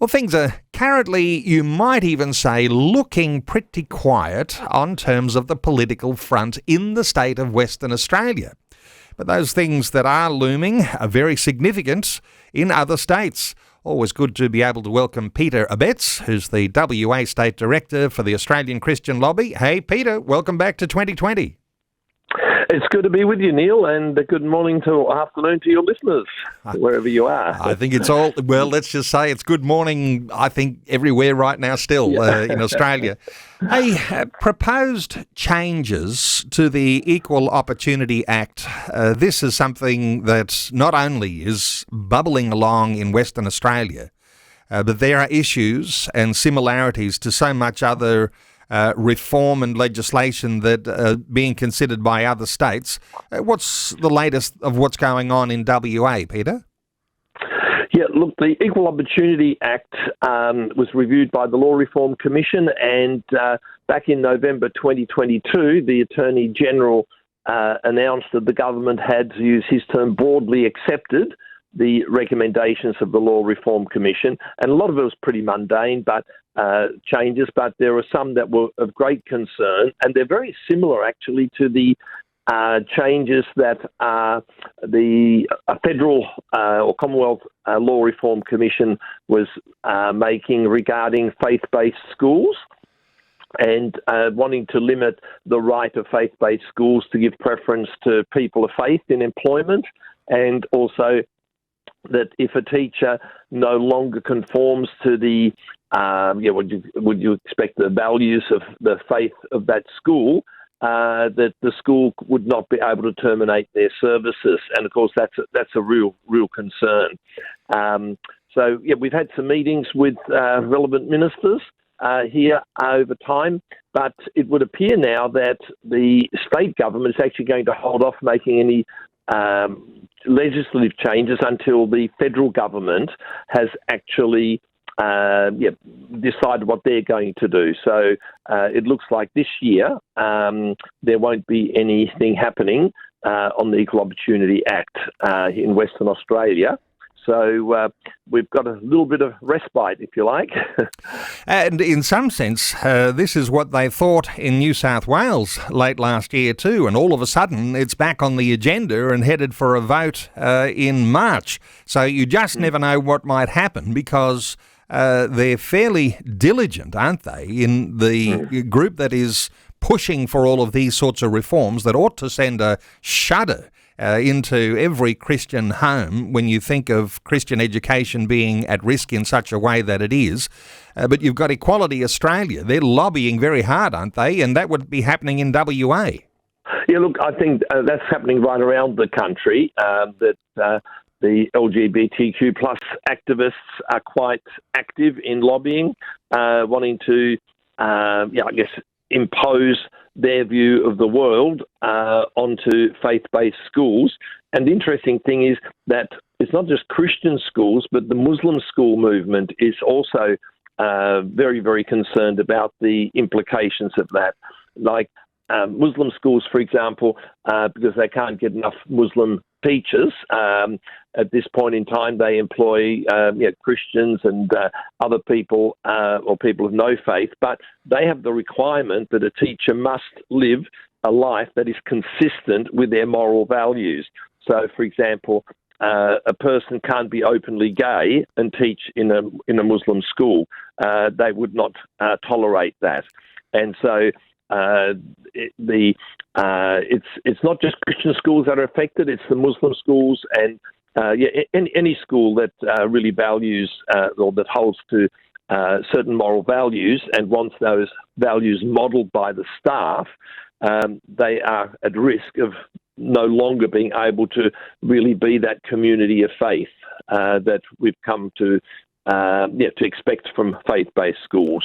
Well, things are currently, you might even say, looking pretty quiet on terms of the political front in the state of Western Australia. But those things that are looming are very significant in other states. Always good to be able to welcome Peter Abetz, who's the WA State Director for the Australian Christian Lobby. Hey, Peter, welcome back to 2020. It's good to be with you, Neil, and good morning to afternoon to your listeners, wherever you are. I think it's all, well, let's just say it's good morning, I think, everywhere right now still in Australia. Hey, proposed changes to the Equal Opportunity Act. This is something that not only is bubbling along in Western Australia, but there are issues and similarities to so much other reform and legislation that are being considered by other states. What's the latest of what's going on in WA, Peter? Yeah, look, the Equal Opportunity Act was reviewed by the Law Reform Commission, and back in November 2022, the Attorney General announced that the government had, to use his term, broadly accepted the recommendations of the Law Reform Commission, and a lot of it was pretty mundane, but changes, but there were some that were of great concern, and they're very similar actually to the changes that the Federal or Commonwealth Law Reform Commission was making regarding faith-based schools and wanting to limit the right of faith-based schools to give preference to people of faith in employment, and also that if a teacher no longer conforms to the would you expect the values of the faith of that school, that the school would not be able to terminate their services, and of course that's a real concern. So we've had some meetings with relevant ministers here over time, but it would appear now that the state government is actually going to hold off making any legislative changes until the federal government has actually decide what they're going to do. So it looks like this year there won't be anything happening on the Equal Opportunity Act in Western Australia. So we've got a little bit of respite, if you like. And in some sense, this is what they thought in New South Wales late last year too, and all of a sudden it's back on the agenda and headed for a vote in March. So you just never know what might happen, because they're fairly diligent, aren't they, in the group that is pushing for all of these sorts of reforms that ought to send a shudder into every Christian home when you think of Christian education being at risk in such a way that it is. But you've got Equality Australia. They're lobbying very hard, aren't they? And that would be happening in WA. Yeah, look, I think that's happening right around the country, that the LGBTQ plus activists are quite active in lobbying, wanting to, impose their view of the world onto faith-based schools. And the interesting thing is that it's not just Christian schools, but the Muslim school movement is also very, very concerned about the implications of that. Like Muslim schools, for example, because they can't get enough Muslim teachers. At this point in time, they employ Christians and other people or people of no faith, but they have the requirement that a teacher must live a life that is consistent with their moral values. So, for example, a person can't be openly gay and teach in a Muslim school. They would not tolerate that, and so. It's not just Christian schools that are affected; it's the Muslim schools and any school that really values or that holds to certain moral values and wants those values modelled by the staff. They are at risk of no longer being able to really be that community of faith that we've come to expect from faith-based schools.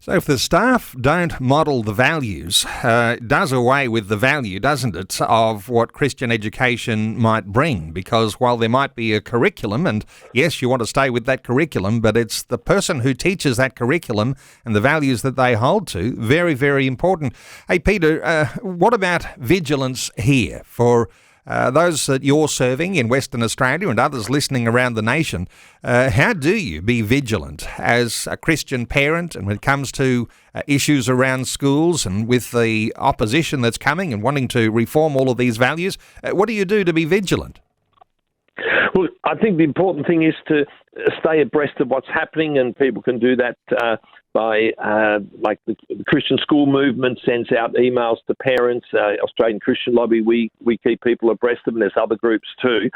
So if the staff don't model the values, it does away with the value, doesn't it, of what Christian education might bring? Because while there might be a curriculum, and yes, you want to stay with that curriculum, but it's the person who teaches that curriculum and the values that they hold to, very, very important. Hey, Peter, what about vigilance here for those that you're serving in Western Australia and others listening around the nation, how do you be vigilant as a Christian parent, and when it comes to issues around schools and with the opposition that's coming and wanting to reform all of these values, what do you do to be vigilant? Well, I think the important thing is to stay abreast of what's happening, and people can do that by, like the Christian school movement sends out emails to parents. Australian Christian Lobby, we keep people abreast of them. There's other groups too.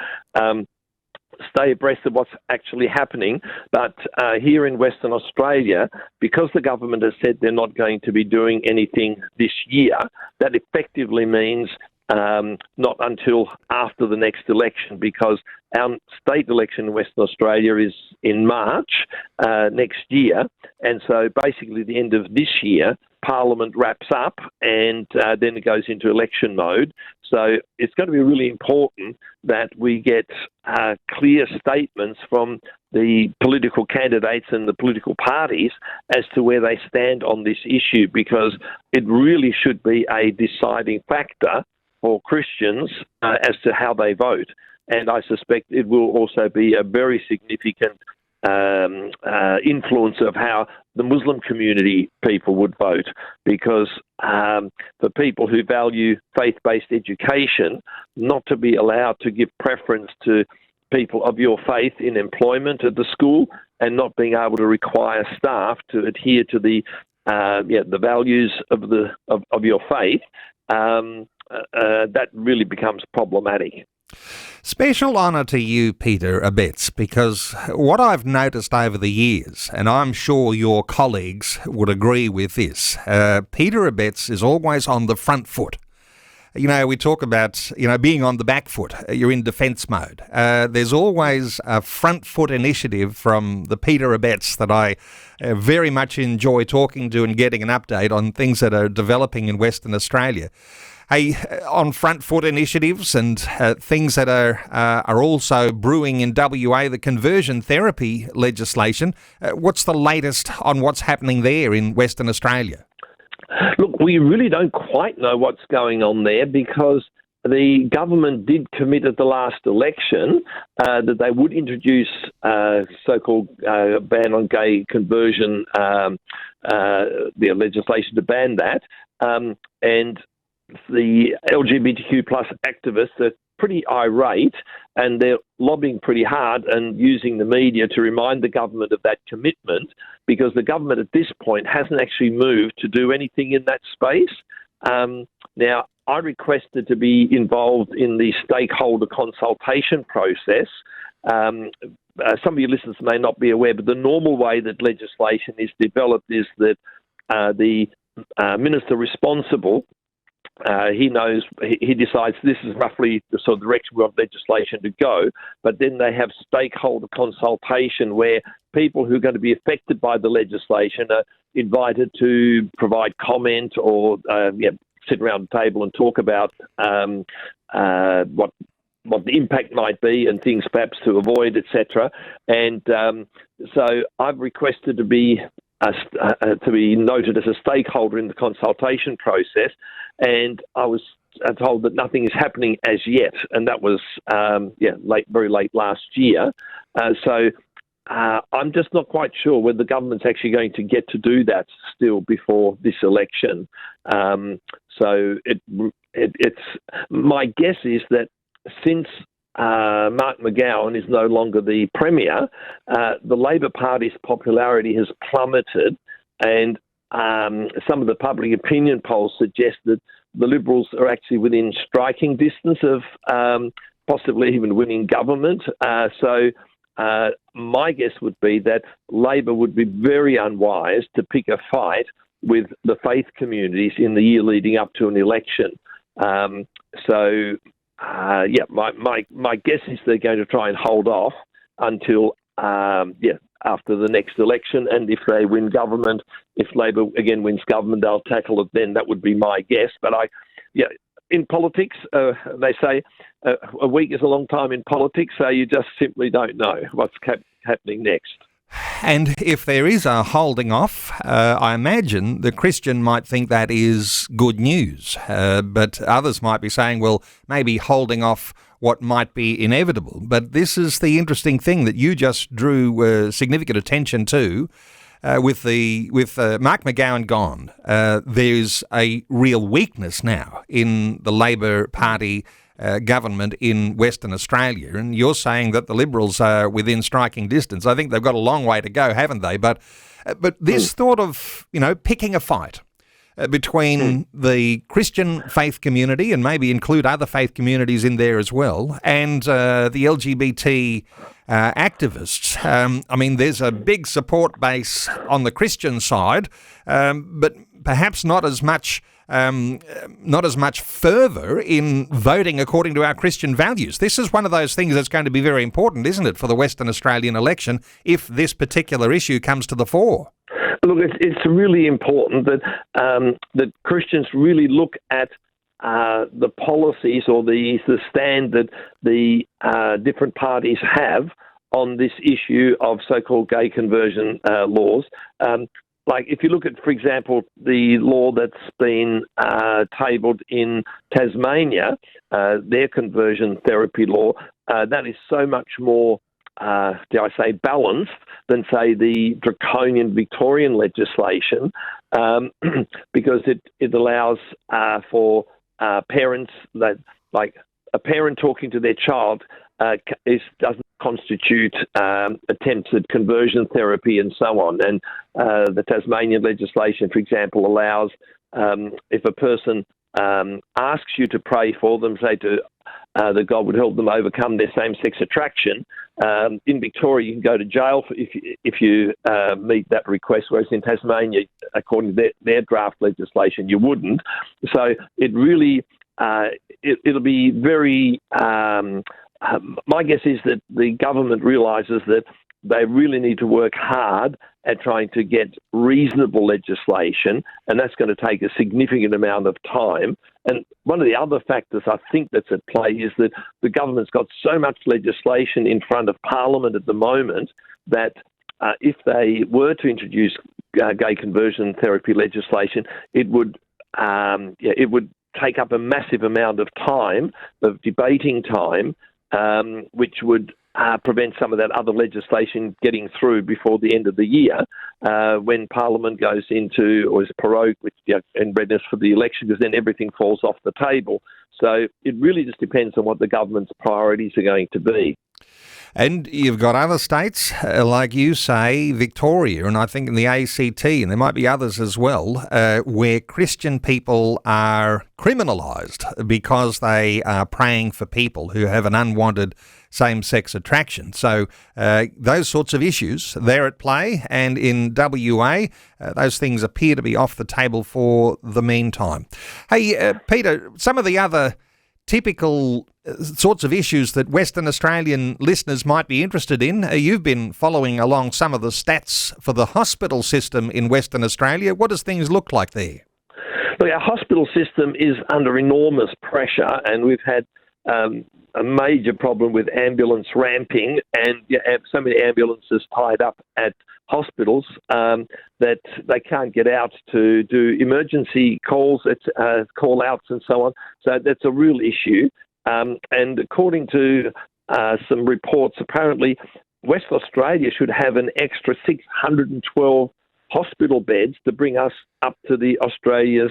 Stay abreast of what's actually happening. But here in Western Australia, because the government has said they're not going to be doing anything this year, that effectively means not until after the next election, because our state election in Western Australia is in March next year. And so basically the end of this year, Parliament wraps up and then it goes into election mode. So it's going to be really important that we get clear statements from the political candidates and the political parties as to where they stand on this issue, because it really should be a deciding factor for Christians as to how they vote. And I suspect it will also be a very significant influence of how the Muslim community people would vote, because for people who value faith-based education, not to be allowed to give preference to people of your faith in employment at the school, and not being able to require staff to adhere to the values of your faith, that really becomes problematic. Special honour to you, Peter Abetz, because what I've noticed over the years, and I'm sure your colleagues would agree with this, Peter Abetz is always on the front foot. You know, we talk about, being on the back foot. You're in defence mode. There's always a front foot initiative from the Peter Abetz that I very much enjoy talking to and getting an update on things that are developing in Western Australia. Hey, on front foot initiatives and things that are also brewing in WA, the conversion therapy legislation. What's the latest on what's happening there in Western Australia? Look, we really don't quite know what's going on there, because the government did commit at the last election that they would introduce so-called ban on gay conversion, the legislation to ban that, and the LGBTQ plus activists are pretty irate, and they're lobbying pretty hard and using the media to remind the government of that commitment, because the government at this point hasn't actually moved to do anything in that space. Now, I requested to be involved in the stakeholder consultation process. Some of your listeners may not be aware, but the normal way that legislation is developed is that the minister responsible, he decides this is roughly the sort of direction we want legislation to go, but then they have stakeholder consultation where people who are going to be affected by the legislation are invited to provide comment or sit around the table and talk about what the impact might be and things perhaps to avoid, etc. And so I've requested to be noted as a stakeholder in the consultation process, and I was told that nothing is happening as yet, and that was very late last year. So I'm just not quite sure whether the government's actually going to get to do that still before this election. So it's my guess is that since Mark McGowan is no longer the Premier, the Labor Party's popularity has plummeted, and some of the public opinion polls suggest that the Liberals are actually within striking distance of possibly even winning government. So my guess would be that Labor would be very unwise to pick a fight with the faith communities in the year leading up to an election. My guess is they're going to try and hold off until after the next election, and if they win government, if Labor again wins government, they'll tackle it then. That would be my guess. But in politics, they say a week is a long time in politics, so you just simply don't know what's happening next. And if there is a holding off, I imagine the Christian might think that is good news. But others might be saying, well, maybe holding off what might be inevitable. But this is the interesting thing that you just drew significant attention to. With Mark McGowan gone, there's a real weakness now in the Labor Party government in Western Australia, and you're saying that the Liberals are within striking distance. I think they've got a long way to go, haven't they? But this thought of, picking a fight between the Christian faith community, and maybe include other faith communities in there as well, and the LGBT activists. There's a big support base on the Christian side, but perhaps not as much further in voting according to our Christian values. This is one of those things that's going to be very important, isn't it, for the Western Australian election if this particular issue comes to the fore? Look, it's really important that Christians really look at the policies or the stand that the different parties have on this issue of so-called gay conversion laws. Like if you look at, for example, the law that's been tabled in Tasmania, their conversion therapy law, that is so much more, dare I say, balanced than, say, the draconian Victorian legislation, because it allows for parents that, like, a parent talking to their child doesn't constitute attempts at conversion therapy and so on. And the Tasmanian legislation, for example, allows if a person asks you to pray for them, say that God would help them overcome their same-sex attraction. In Victoria, you can go to jail if you meet that request, whereas in Tasmania, according to their draft legislation, you wouldn't. So it really, it'll be very... my guess is that the government realises that they really need to work hard at trying to get reasonable legislation, and that's going to take a significant amount of time. And one of the other factors I think that's at play is that the government's got so much legislation in front of Parliament at the moment that if they were to introduce gay conversion therapy legislation, it would take up a massive amount of time, of debating time, which would prevent some of that other legislation getting through before the end of the year, when Parliament goes into, or is prorogued, in readiness for the election, because then everything falls off the table. So it really just depends on what the government's priorities are going to be. And you've got other states, like you say, Victoria, and I think in the ACT, and there might be others as well, where Christian people are criminalised because they are praying for people who have an unwanted same-sex attraction. So those sorts of issues, they're at play, and in WA, those things appear to be off the table for the meantime. Hey, Peter, some of the other typical sorts of issues that Western Australian listeners might be interested in. You've been following along some of the stats for the hospital system in Western Australia. What does things look like there? Look, our hospital system is under enormous pressure, and we've had a major problem with ambulance ramping, and so many ambulances tied up at hospitals that they can't get out to do emergency calls, call-outs and so on. So that's a real issue. And according to some reports, apparently West Australia should have an extra 612 hospital beds to bring us up to the Australia's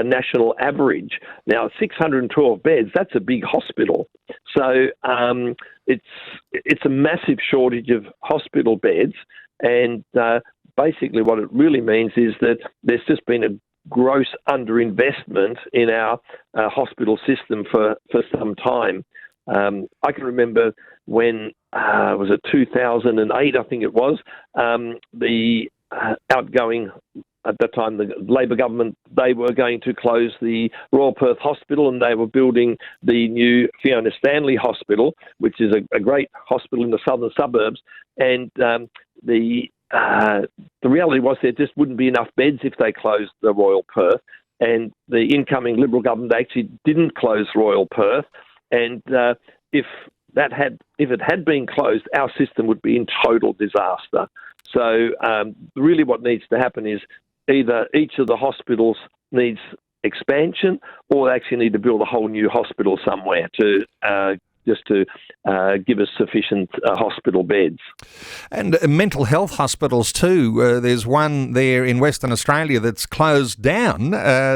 national average. Now, 612 beds, that's a big hospital. So it's a massive shortage of hospital beds. And basically what it really means is that there's just been a gross underinvestment in our hospital system for some time. I can remember when, was it 2008, I think it was, the outgoing, at that time, the Labor government, they were going to close the Royal Perth Hospital, and they were building the new Fiona Stanley Hospital, which is a great hospital in the southern suburbs. And the reality was there just wouldn't be enough beds if they closed the Royal Perth. And the incoming Liberal government actually didn't close Royal Perth. And if it had been closed, our system would be in total disaster. So really what needs to happen is either each of the hospitals needs expansion, or they actually need to build a whole new hospital somewhere to give us sufficient hospital beds. And mental health hospitals too. There's one there in Western Australia that's closed down,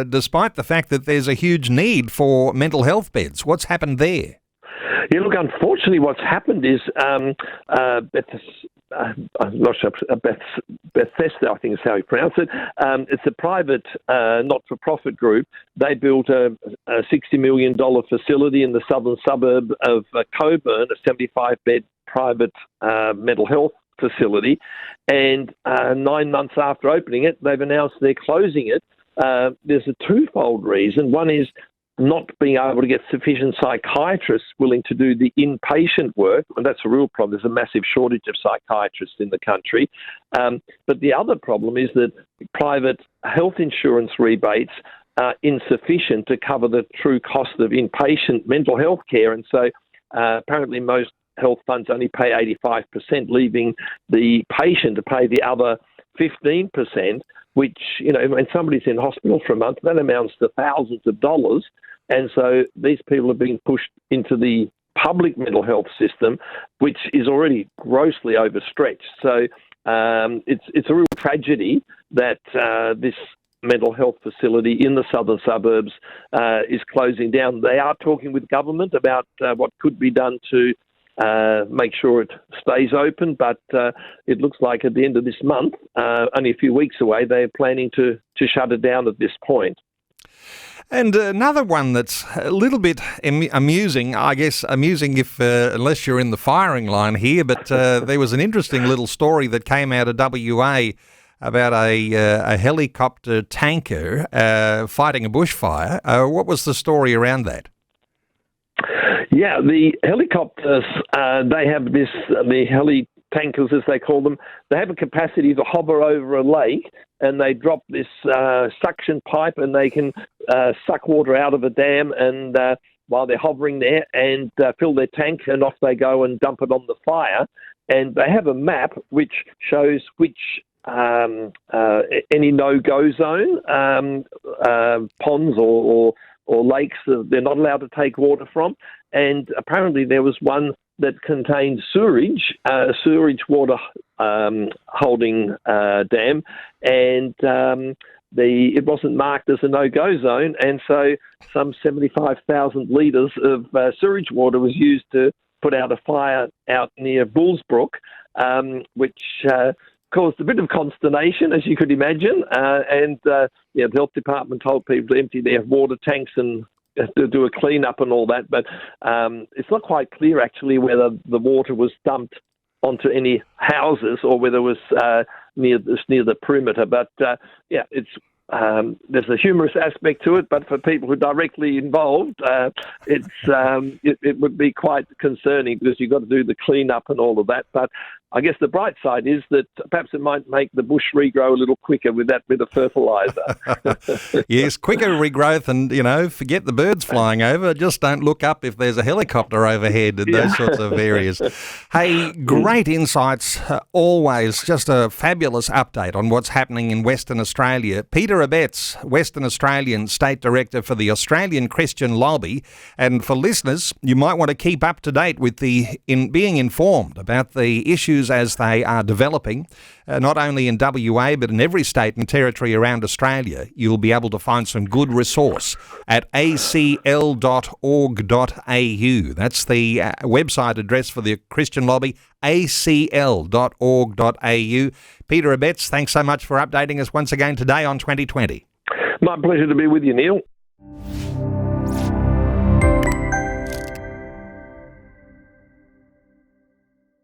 despite the fact that there's a huge need for mental health beds. What's happened there? Yeah, look, unfortunately what's happened is I'm not sure, Bethesda, I think is how you pronounce it. It's a private, not-for-profit group. They built a $60 million facility in the southern suburb of Coburn, a 75-bed private mental health facility. And 9 months after opening it, they've announced they're closing it. There's a twofold reason. One is not being able to get sufficient psychiatrists willing to do the inpatient work, and that's a real problem. There's a massive shortage of psychiatrists in the country. But the other problem is that private health insurance rebates are insufficient to cover the true cost of inpatient mental health care, and so apparently most health funds only pay 85%, leaving the patient to pay the other 15%, which, when somebody's in hospital for a month, that amounts to thousands of dollars. And so these people are being pushed into the public mental health system, which is already grossly overstretched. So it's a real tragedy that this mental health facility in the southern suburbs is closing down. They are talking with government about what could be done to make sure it stays open, but it looks like at the end of this month, only a few weeks away, they're planning to shut it down at this point. And another one that's a little bit amusing, I guess, if unless you're in the firing line here, but there was an interesting little story that came out of WA about a helicopter tanker fighting a bushfire. What was the story around that? Yeah, the helicopters, they have the heli tankers, as they call them, they have a capacity to hover over a lake, and they drop this suction pipe, and they can suck water out of a dam and while they're hovering there, and fill their tank, and off they go and dump it on the fire. And they have a map which shows which any no-go zone, ponds or lakes they're not allowed to take water from. And apparently there was one that contained sewage water holding dam, and it wasn't marked as a no-go zone, and so some 75,000 litres of sewage water was used to put out a fire out near Bullsbrook, which caused a bit of consternation, as you could imagine, and the health department told people to empty their water tanks and to do a clean-up and all that, but it's not quite clear actually whether the water was dumped onto any houses or whether it was near the perimeter. But it's there's a humorous aspect to it, but for people who are directly involved, it would be quite concerning because you've got to do the clean-up and all of that. But I guess the bright side is that perhaps it might make the bush regrow a little quicker with that bit of fertiliser. Yes, quicker regrowth, and, forget the birds flying over. Just don't look up if there's a helicopter overhead and those sorts of areas. Hey, great insights always. Just a fabulous update on what's happening in Western Australia. Peter Abetz, Western Australian State Director for the Australian Christian Lobby. And for listeners, you might want to keep up to date with being informed about the issues as they are developing, not only in WA but in every state and territory around Australia. You'll be able to find some good resource at acl.org.au. That's the website address for the Christian Lobby, acl.org.au. Peter Abetz, thanks so much for updating us once again today on 2020. My pleasure to be with you, Neil.